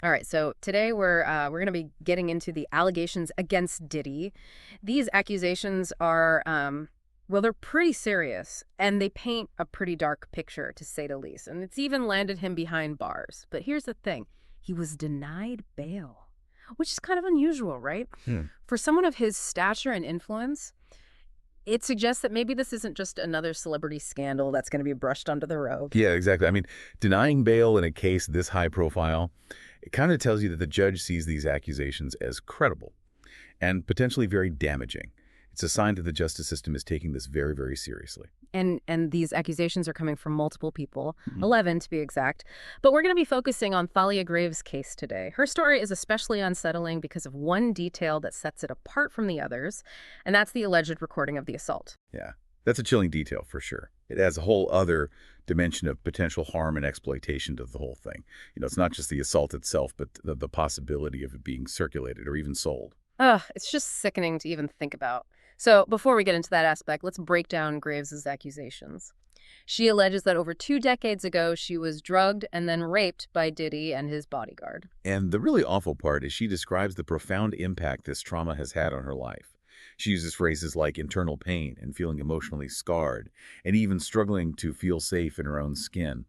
All right, so today we're going to be getting into the allegations against Diddy. These accusations are well, they're pretty serious, and they paint a pretty dark picture, to say the least. And it's even landed him behind bars. But here's the thing: he was denied bail, which is kind of unusual, right? Hmm. For someone of his stature and influence, it suggests that maybe this isn't just another celebrity scandal that's going to be brushed under the rug. Yeah, exactly. I mean, denying bail in a case this high profile, it kind of tells you that the judge sees these accusations as credible and potentially very damaging. It's a sign that the justice system is taking this very, very seriously. And these accusations are coming from multiple people, Mhm. 11 to be exact. But we're going to be focusing on Thalia Graves' case today. Her story is especially unsettling because of one detail that sets it apart from the others, and that's the alleged recording of the assault. Yeah, that's a chilling detail for sure. It adds a whole other dimension of potential harm and exploitation to the whole thing. It's not just the assault itself, but the possibility of it being circulated or even sold. Ugh, it's just sickening to even think about. So before we get into that aspect, let's break down Graves's accusations. She alleges that over 2 decades ago, she was drugged and then raped by Diddy and his bodyguard. And the really awful part is she describes the profound impact this trauma has had on her life. She uses phrases like internal pain and feeling emotionally scarred, and even struggling to feel safe in her own skin.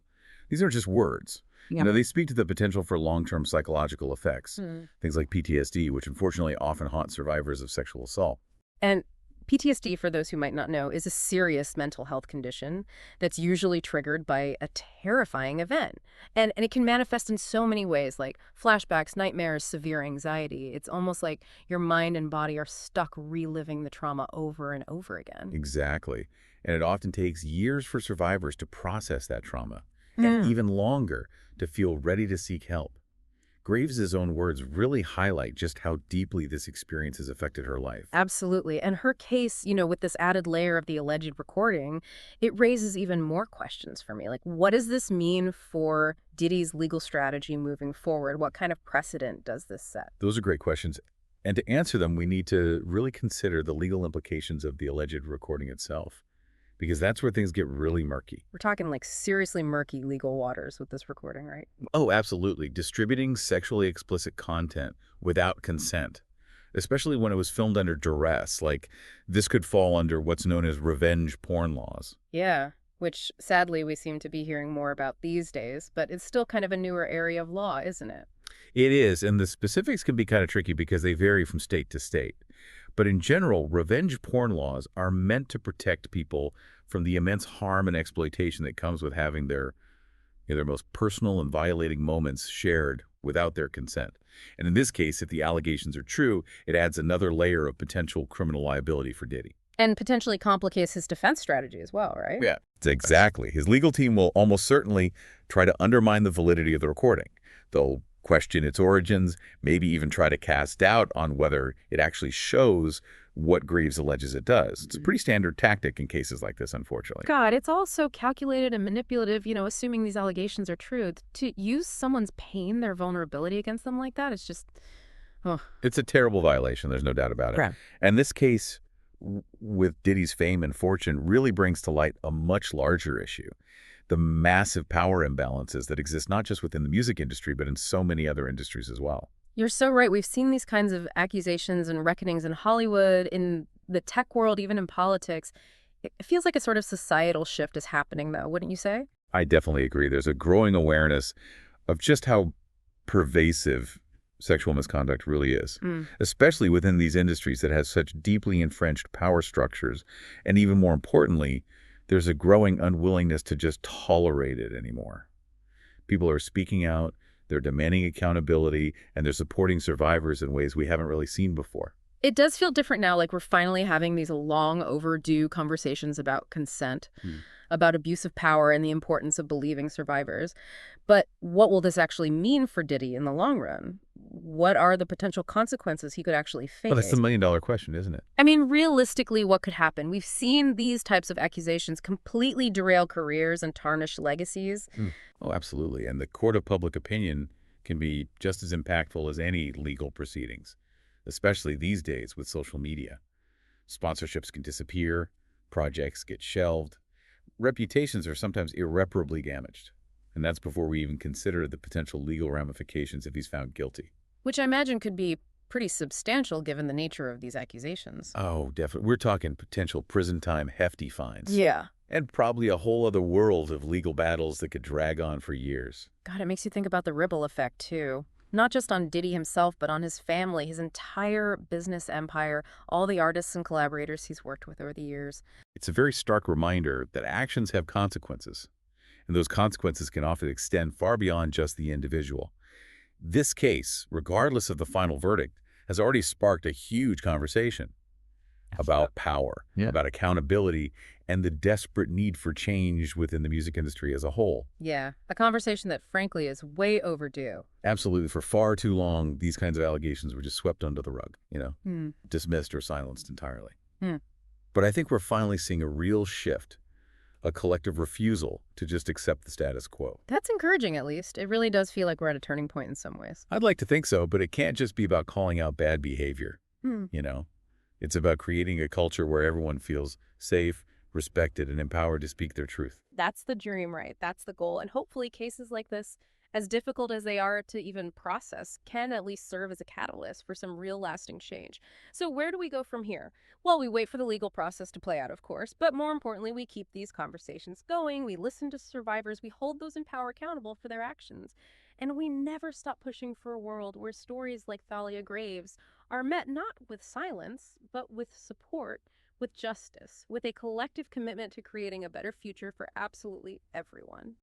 These aren't just words. Yeah. They speak to the potential for long-term psychological effects, Hmm. things like PTSD, which unfortunately often haunt survivors of sexual assault. And PTSD, for those who might not know, is a serious mental health condition that's usually triggered by a terrifying event. And it can manifest in so many ways, like flashbacks, nightmares, severe anxiety. It's almost like your mind and body are stuck reliving the trauma over and over again. Exactly. And it often takes years for survivors to process that trauma, and Yeah. even longer to feel ready to seek help. Graves' own words really highlight just how deeply this experience has affected her life. Absolutely. And her case, with this added layer of the alleged recording, it raises even more questions for me. Like, what does this mean for Diddy's legal strategy moving forward? What kind of precedent does this set? Those are great questions. And to answer them, we need to really consider the legal implications of the alleged recording itself, because that's where things get really murky. We're talking like seriously murky legal waters with this recording, right? Oh, absolutely. Distributing sexually explicit content without consent, especially when it was filmed under duress, like this could fall under what's known as revenge porn laws. Yeah, which sadly we seem to be hearing more about these days, but it's still kind of a newer area of law, isn't it? It is, and the specifics can be kind of tricky because they vary from state to state. But in general, revenge porn laws are meant to protect people from the immense harm and exploitation that comes with having their most personal and violating moments shared without their consent. And in this case, if the allegations are true, it adds another layer of potential criminal liability for Diddy. And potentially complicates his defense strategy as well, right? Yeah, exactly. His legal team will almost certainly try to undermine the validity of the recording. They'll question its origins, maybe even try to cast doubt on whether it actually shows what Graves alleges it does. It's a pretty standard tactic in cases like this, unfortunately. God, it's all so calculated and manipulative, assuming these allegations are true. To use someone's pain, their vulnerability against them like that, it's just, oh. It's a terrible violation, there's no doubt about it. Right. And this case, with Diddy's fame and fortune, really brings to light a much larger issue: the massive power imbalances that exist not just within the music industry, but in so many other industries as well. You're so right. We've seen these kinds of accusations and reckonings in Hollywood, in the tech world, even in politics. It feels like a sort of societal shift is happening, though, wouldn't you say? I definitely agree. There's a growing awareness of just how pervasive sexual misconduct really is, Mm. especially within these industries that have such deeply entrenched power structures. And even more importantly, there's a growing unwillingness to just tolerate it anymore. People are speaking out, they're demanding accountability, and they're supporting survivors in ways we haven't really seen before. It does feel different now, like we're finally having these long overdue conversations about consent, Hmm. about abuse of power and the importance of believing survivors. But what will this actually mean for Diddy in the long run? What are the potential consequences he could actually Well, that's face? the million-dollar question, isn't it? I mean, realistically, what could happen? We've seen these types of accusations completely derail careers and tarnish legacies. Oh, absolutely. And the court of public opinion can be just as impactful as any legal proceedings, especially these days with social media. Sponsorships can disappear, projects get shelved, reputations are sometimes irreparably damaged. And that's before we even consider the potential legal ramifications if he's found guilty. Which I imagine could be pretty substantial given the nature of these accusations. Oh, definitely. We're talking potential prison time, hefty fines. Yeah. And probably a whole other world of legal battles that could drag on for years. God, it makes you think about the ripple effect, too. Not just on Diddy himself, but on his family, his entire business empire, all the artists and collaborators he's worked with over the years. It's a very stark reminder that actions have consequences, and those consequences can often extend far beyond just the individual. This case, regardless of the final verdict, has already sparked a huge conversation about power, about accountability, and the desperate need for change within the music industry as a whole. Yeah, a conversation that frankly is way overdue. Absolutely. For far too long, these kinds of allegations were just swept under the rug, Hmm. dismissed or silenced entirely. Hmm. But I think we're finally seeing a real shift, a collective refusal to just accept the status quo. That's encouraging, at least. It really does feel like we're at a turning point in some ways. I'd like to think so, but it can't just be about calling out bad behavior, Hmm. It's about creating a culture where everyone feels safe, respected, and empowered to speak their truth. That's the dream, right? That's the goal. And hopefully cases like this, as difficult as they are to even process, can at least serve as a catalyst for some real lasting change. So where do we go from here? Well, we wait for the legal process to play out, of course, but more importantly, we keep these conversations going. We listen to survivors. We hold those in power accountable for their actions. And we never stop pushing for a world where stories like Thalia Graves are met not with silence, but with support, with justice, with a collective commitment to creating a better future for absolutely everyone.